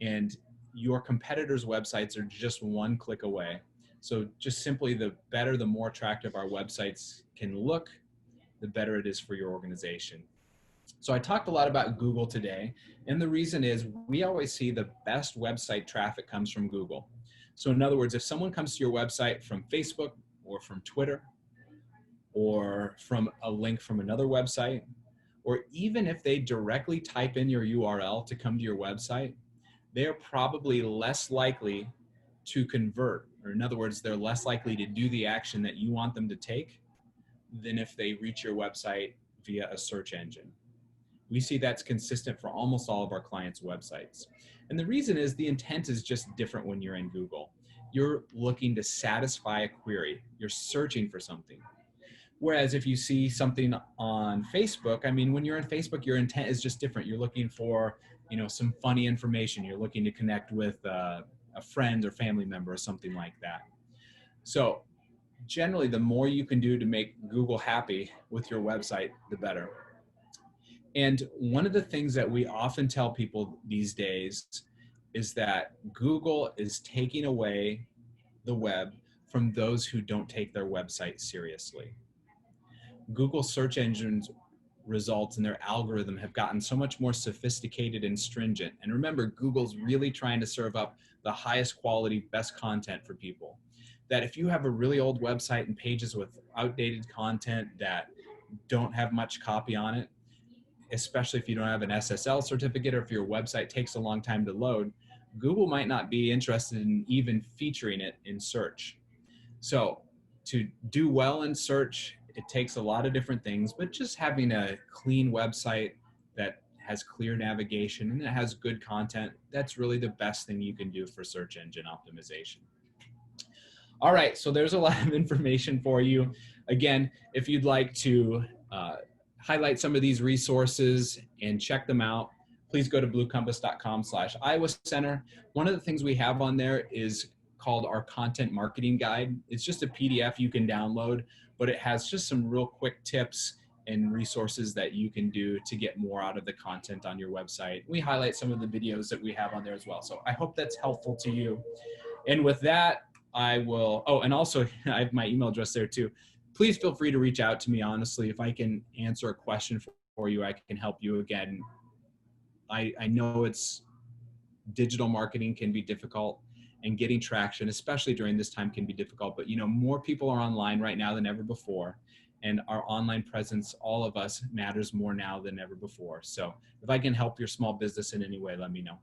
And your competitors' websites are just one click away. So just simply, the better, the more attractive our websites can look, the better it is for your organization. So I talked a lot about Google today, and the reason is we always see the best website traffic comes from Google. So in other words, if someone comes to your website from Facebook or from Twitter or from a link from another website, or even if they directly type in your URL to come to your website, they're probably less likely to convert, or in other words, they're less likely to do the action that you want them to take than if they reach your website via a search engine. We see that's consistent for almost all of our clients' websites. And the reason is the intent is just different when you're in Google. You're looking to satisfy a query. You're searching for something. Whereas if you see something on Facebook, I mean, when you're on Facebook, your intent is just different. You're looking for, some funny information. You're looking to connect with a friend or family member or something like that. So generally, the more you can do to make Google happy with your website, the better. And one of the things that we often tell people these days is that Google is taking away the web from those who don't take their website seriously. Google search engines results and their algorithm have gotten so much more sophisticated and stringent. And remember, Google's really trying to serve up the highest quality, best content for people. That if you have a really old website and pages with outdated content that don't have much copy on it, especially if you don't have an SSL certificate or if your website takes a long time to load, Google might not be interested in even featuring it in search. So to do well in search, it takes a lot of different things, but just having a clean website that has clear navigation and it has good content, that's really the best thing you can do for search engine optimization. All right, so there's a lot of information for you. Again, if you'd like to highlight some of these resources and check them out, please go to bluecompass.com/Iowa Center. One of the things we have on there is called our content marketing guide. It's just a PDF you can download, but it has just some real quick tips and resources that you can do to get more out of the content on your website. We highlight some of the videos that we have on there as well. So I hope that's helpful to you. And with that, I will, and also I have my email address there too. Please feel free to reach out to me, honestly. If I can answer a question for you, I can help you. Again, I know digital marketing can be difficult and getting traction, especially during this time, can be difficult, but more people are online right now than ever before. And our online presence, all of us, matters more now than ever before. So if I can help your small business in any way, let me know.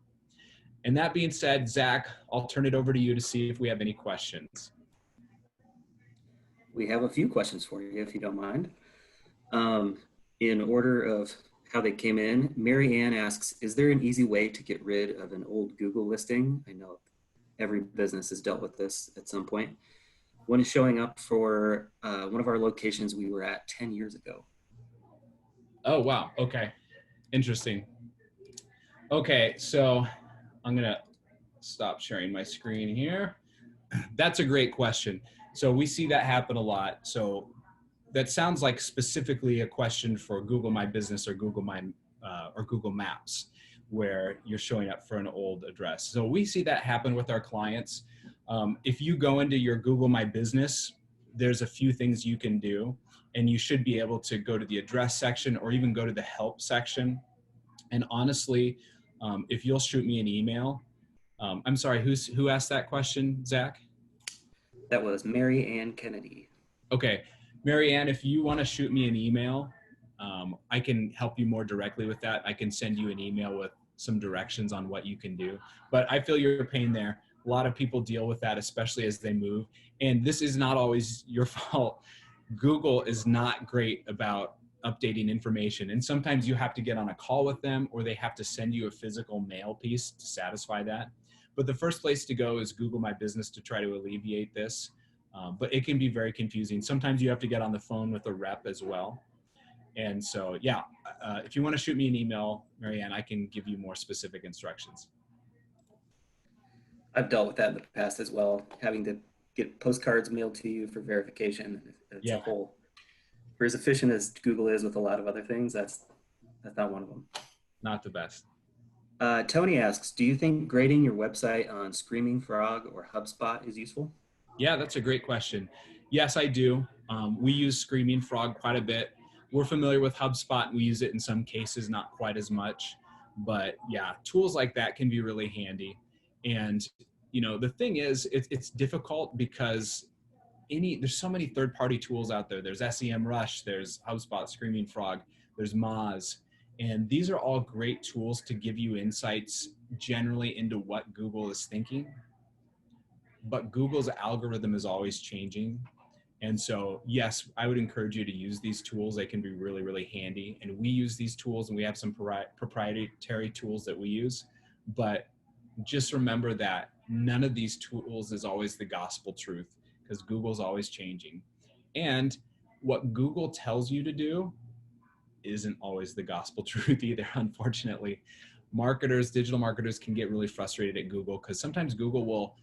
And that being said, Zach, I'll turn it over to you to see if we have any questions. We have a few questions for you, if you don't mind. In order of how they came in, Mary Ann asks, is there an easy way to get rid of an old Google listing? I know every business has dealt with this at some point. One is showing up for one of our locations we were at 10 years ago. Oh, wow. Okay. Interesting. Okay. So I'm going to stop sharing my screen here. That's a great question. So we see that happen a lot. So that sounds like specifically a question for Google My Business or Google Maps, where you're showing up for an old address. So we see that happen with our clients. If you go into your Google My Business, there's a few things you can do, and you should be able to go to the address section or even go to the help section. And honestly, if you'll shoot me an email, I'm sorry, who asked that question, Zach? That was Mary Ann Kennedy. Okay, Mary Ann, if you want to shoot me an email, I can help you more directly with that. I can send you an email with some directions on what you can do. But I feel your pain there. A lot of people deal with that, especially as they move. And this is not always your fault. Google is not great about updating information. And sometimes you have to get on a call with them, or they have to send you a physical mail piece to satisfy that. But the first place to go is Google My Business to try to alleviate this. But it can be very confusing. Sometimes you have to get on the phone with a rep as well. And so, yeah, if you want to shoot me an email, Marianne, I can give you more specific instructions. I've dealt with that in the past as well, having to get postcards mailed to you for verification. It's a Yeah, whole, for as efficient as Google is with a lot of other things, that's not one of them. not the best. Tony asks, do you think grading your website on Screaming Frog or HubSpot is useful? Yeah, that's a great question. Yes, I do. We use Screaming Frog quite a bit. We're familiar with HubSpot, and we use it in some cases, not quite as much. But yeah, tools like that can be really handy. And the thing is, it's difficult because there's so many third-party tools out there. There's SEMrush, there's HubSpot, Screaming Frog, there's Moz, and these are all great tools to give you insights generally into what Google is thinking. But Google's algorithm is always changing. And so, yes, I would encourage you to use these tools. They can be really, really handy. And we use these tools, and we have some proprietary tools that we use. But just remember that none of these tools is always the gospel truth, because Google's always changing. And what Google tells you to do isn't always the gospel truth either, unfortunately. Digital marketers can get really frustrated at Google because sometimes Google will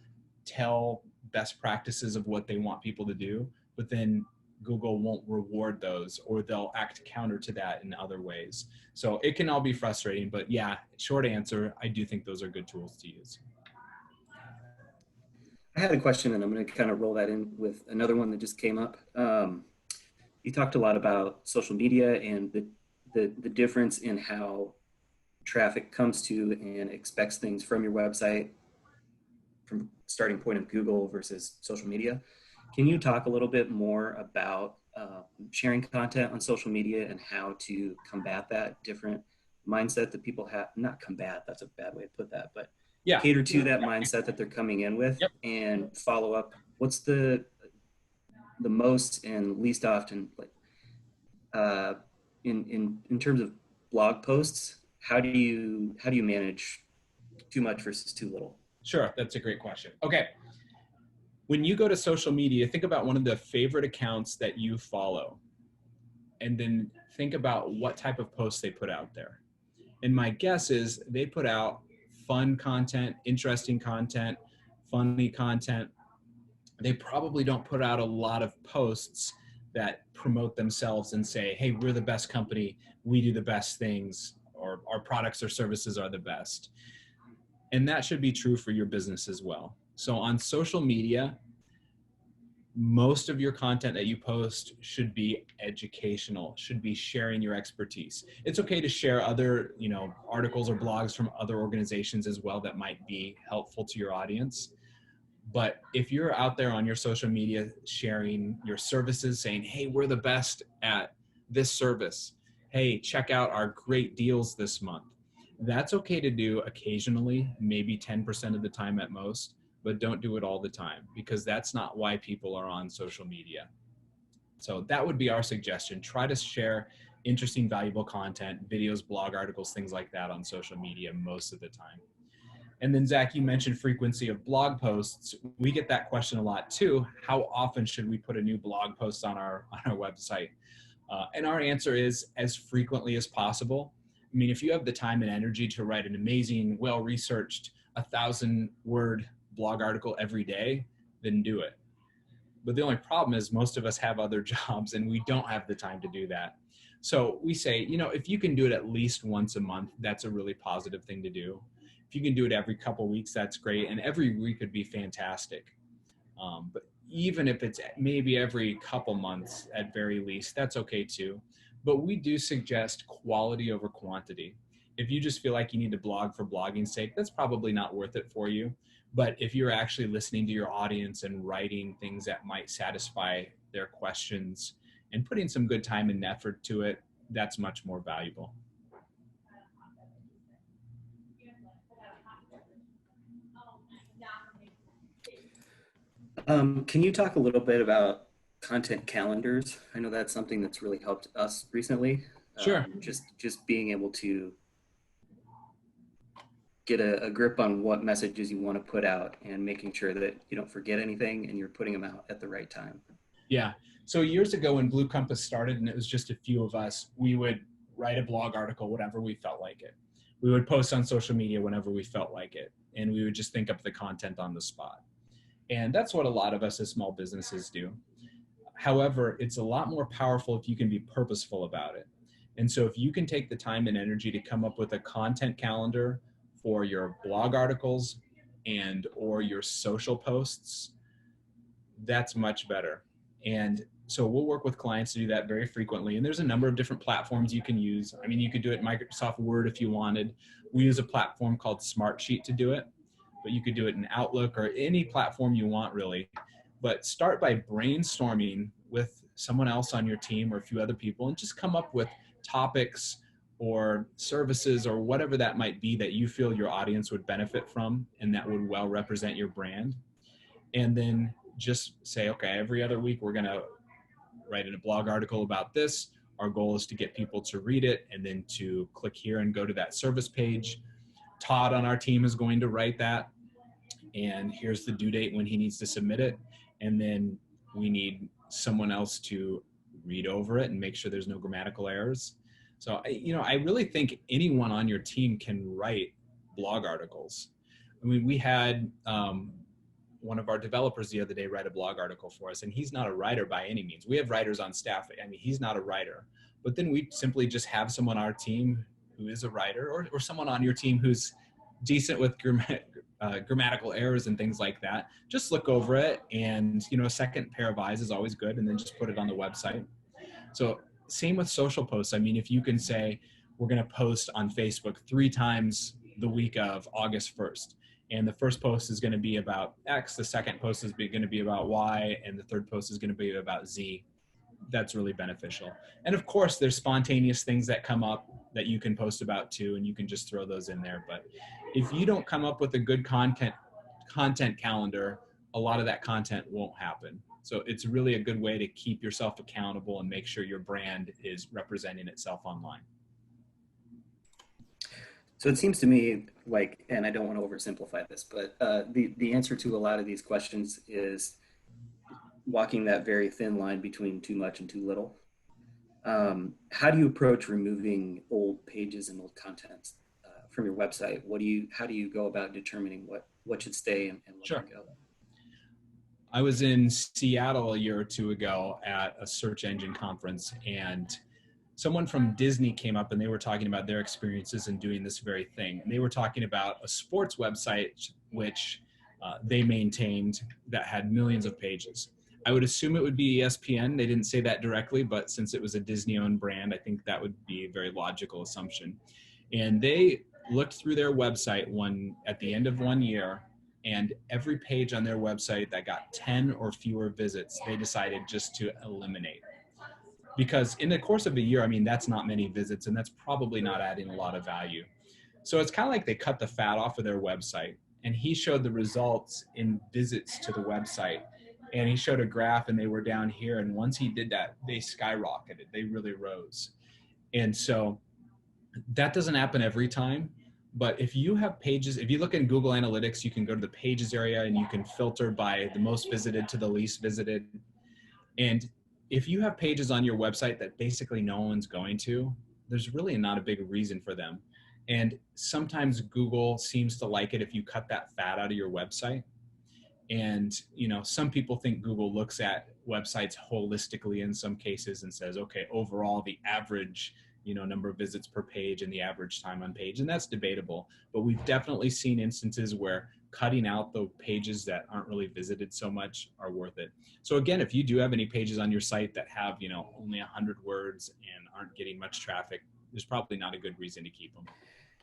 tell best practices of what they want people to do, but then Google won't reward those, or they'll act counter to that in other ways. So it can all be frustrating, but yeah, short answer, I do think those are good tools to use. I had a question, and I'm going to kind of roll that in with another one that just came up. You talked a lot about social media and the difference in how traffic comes to and expects things from your website from starting point of Google versus social media. Can you talk a little bit more about sharing content on social media and how to combat that different mindset that people have? Not combat, that's a bad way to put that, but Yeah. cater to that mindset that they're coming in with. Yep. And follow up. What's the most and least often, like in terms of blog posts? How do you manage too much versus too little? Sure, that's a great question. Okay. When you go to social media, think about one of the favorite accounts that you follow, and then think about what type of posts they put out there. And my guess is they put out fun content, interesting content, funny content. They probably don't put out a lot of posts that promote themselves and say, hey, we're the best company, we do the best things, or our products or services are the best. And that should be true for your business as well. So on social media, most of your content that you post should be educational, should be sharing your expertise. It's okay to share other, articles or blogs from other organizations as well that might be helpful to your audience. But if you're out there on your social media sharing your services, saying, hey, we're the best at this service, hey, check out our great deals this month, that's okay to do occasionally, maybe 10% of the time at most, but don't do it all the time, because that's not why people are on social media. So that would be our suggestion. Try to share interesting, valuable content, videos, blog articles, things like that on social media most of the time. And then Zach, you mentioned frequency of blog posts. We get that question a lot too. How often should we put a new blog post on our website? And our answer is as frequently as possible. I mean, if you have the time and energy to write an amazing, well-researched, 1,000-word blog article every day, then do it. But the only problem is most of us have other jobs and we don't have the time to do that. So we say, if you can do it at least once a month, that's a really positive thing to do. If you can do it every couple of weeks, that's great. And every week would be fantastic. But even if it's maybe every couple months at very least, that's okay too. But we do suggest quality over quantity. If you just feel like you need to blog for blogging's sake, that's probably not worth it for you. But if you're actually listening to your audience and writing things that might satisfy their questions and putting some good time and effort to it, that's much more valuable. Can you talk a little bit about content calendars? I know that's something that's really helped us recently. Sure. Just being able to get a grip on what messages you want to put out and making sure that you don't forget anything and you're putting them out at the right time. Yeah. So years ago when Blue Compass started and it was just a few of us, we would write a blog article whenever we felt like it. We would post on social media whenever we felt like it. And we would just think up the content on the spot. And that's what a lot of us as small businesses do. However, it's a lot more powerful if you can be purposeful about it. And so if you can take the time and energy to come up with a content calendar for your blog articles and or your social posts, that's much better. And so we'll work with clients to do that very frequently. And there's a number of different platforms you can use. I mean, you could do it in Microsoft Word if you wanted. We use a platform called Smartsheet to do it, but you could do it in Outlook or any platform you want really. But start by brainstorming with someone else on your team or a few other people and just come up with topics or services or whatever that might be that you feel your audience would benefit from and that would well represent your brand. And then just say, okay, every other week we're going to write in a blog article about this. Our goal is to get people to read it and then to click here and go to that service page. Todd on our team is going to write that. And here's the due date when he needs to submit it. And then we need someone else to read over it and make sure there's no grammatical errors. So, I really think anyone on your team can write blog articles. I mean, we had one of our developers the other day write a blog article for us, and he's not a writer by any means. We have writers on staff. I mean, he's not a writer. But then we simply just have someone on our team who is a writer or someone on your team who's decent with grammatical errors and things like that. Just look over it and, a second pair of eyes is always good, and then just put it on the website. So same with social posts. I mean, if you can say, we're going to post on Facebook 3 times the week of August 1st, and the first post is going to be about X, the second post is going to be about Y, and the third post is going to be about Z. That's really beneficial. And of course, there's spontaneous things that come up that you can post about too, and you can just throw those in there. But if you don't come up with a good content calendar, a lot of that content won't happen. So it's really a good way to keep yourself accountable and make sure your brand is representing itself online. So it seems to me like, and I don't want to oversimplify this, but the answer to a lot of these questions is walking that very thin line between too much and too little. How do you approach removing old pages and old content from your website? How do you go about determining what should stay and what should go? I was in Seattle a year or two ago at a search engine conference, and someone from Disney came up and they were talking about their experiences in doing this very thing. And they were talking about a sports website which they maintained that had millions of pages. I would assume it would be ESPN. They didn't say that directly, but since it was a Disney-owned brand, I think that would be a very logical assumption. And they looked through their website at the end of 1 year, and every page on their website that got 10 or fewer visits, they decided just to eliminate. Because in the course of a year, I mean, that's not many visits, and that's probably not adding a lot of value. So it's kind of like they cut the fat off of their website, and he showed the results in visits to the website. And he showed a graph and they were down here. And once he did that, they skyrocketed. They really rose. And so that doesn't happen every time. But if you have pages, if you look in Google Analytics, you can go to the pages area and you can filter by the most visited to the least visited. And if you have pages on your website that basically no one's going to, there's really not a big reason for them. And sometimes Google seems to like it if you cut that fat out of your website. And, some people think Google looks at websites holistically in some cases and says, okay, overall, the average, number of visits per page and the average time on page. And that's debatable. But we've definitely seen instances where cutting out the pages that aren't really visited so much are worth it. So again, if you do have any pages on your site that have, only 100 words and aren't getting much traffic, there's probably not a good reason to keep them.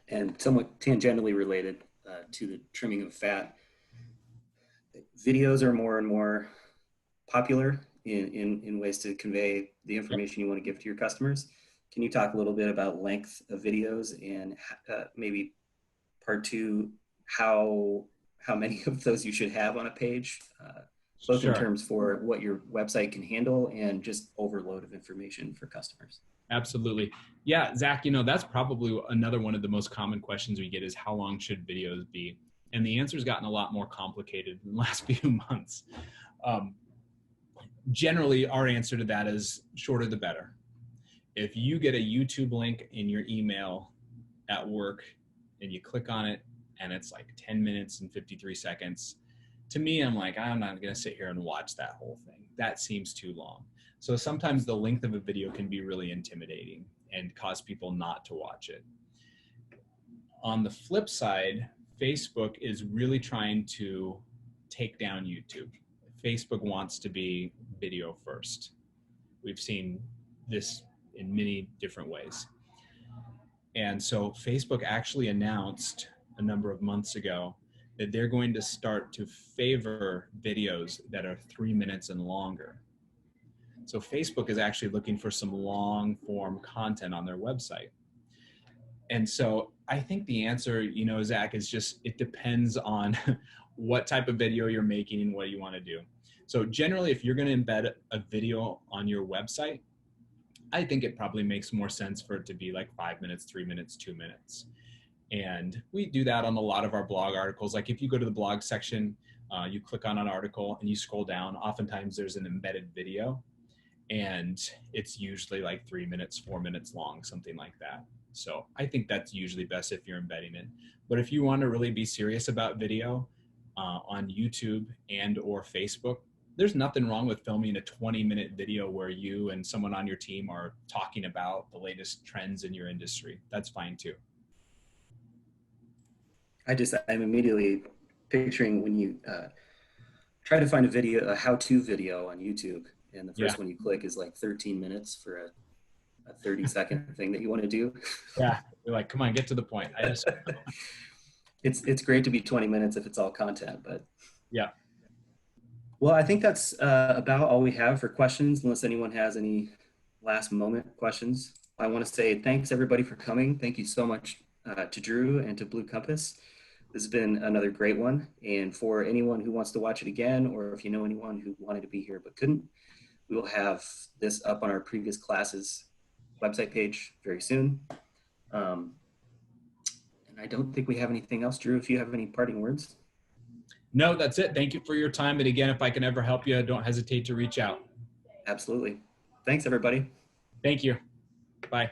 And somewhat tangentially related to the trimming of fat, videos are more and more popular in ways to convey the information you want to give to your customers. Can you talk a little bit about length of videos and maybe part two, how many of those you should have on a page, both Sure. in terms for what your website can handle and just overload of information for customers? Absolutely. Yeah, Zach, that's probably another one of the most common questions we get is how long should videos be? And the answer's gotten a lot more complicated in the last few months. Generally, our answer to that is shorter the better. If you get a YouTube link in your email at work and you click on it and it's like 10 minutes and 53 seconds, to me, I'm like, I'm not going to sit here and watch that whole thing. That seems too long. So sometimes the length of a video can be really intimidating and cause people not to watch it. On the flip side, Facebook is really trying to take down YouTube. Facebook wants to be video first. We've seen this in many different ways. And so Facebook actually announced a number of months ago that they're going to start to favor videos that are 3 minutes and longer. So Facebook is actually looking for some long form content on their website. And so I think the answer, Zach, is just, it depends on what type of video you're making and what you want to do. So generally, if you're going to embed a video on your website, I think it probably makes more sense for it to be like 5 minutes, 3 minutes, 2 minutes. And we do that on a lot of our blog articles. Like if you go to the blog section, you click on an article and you scroll down, oftentimes there's an embedded video and it's usually like 3 minutes, 4 minutes long, something like that. So I think that's usually best if you're embedding it. But if you want to really be serious about video on YouTube and or Facebook, there's nothing wrong with filming a 20-minute video where you and someone on your team are talking about the latest trends in your industry. That's fine too. I'm immediately picturing when you try to find a how-to video on YouTube, and the first one you click is like 13 minutes for a 30-second thing that you want to do. Yeah, you're like, come on, get to the point. It's great to be 20 minutes if it's all content, but yeah. Well, I think that's about all we have for questions, unless anyone has any last moment questions. I want to say thanks everybody for coming. Thank you so much to Drew and to Blue Compass. This has been another great one. And for anyone who wants to watch it again, or if you know anyone who wanted to be here but couldn't, we will have this up on our previous classes website page very soon. And I don't think we have anything else. Drew, if you have any parting words. No, that's it. Thank you for your time. And again, if I can ever help you, don't hesitate to reach out. Absolutely. Thanks, everybody. Thank you. Bye.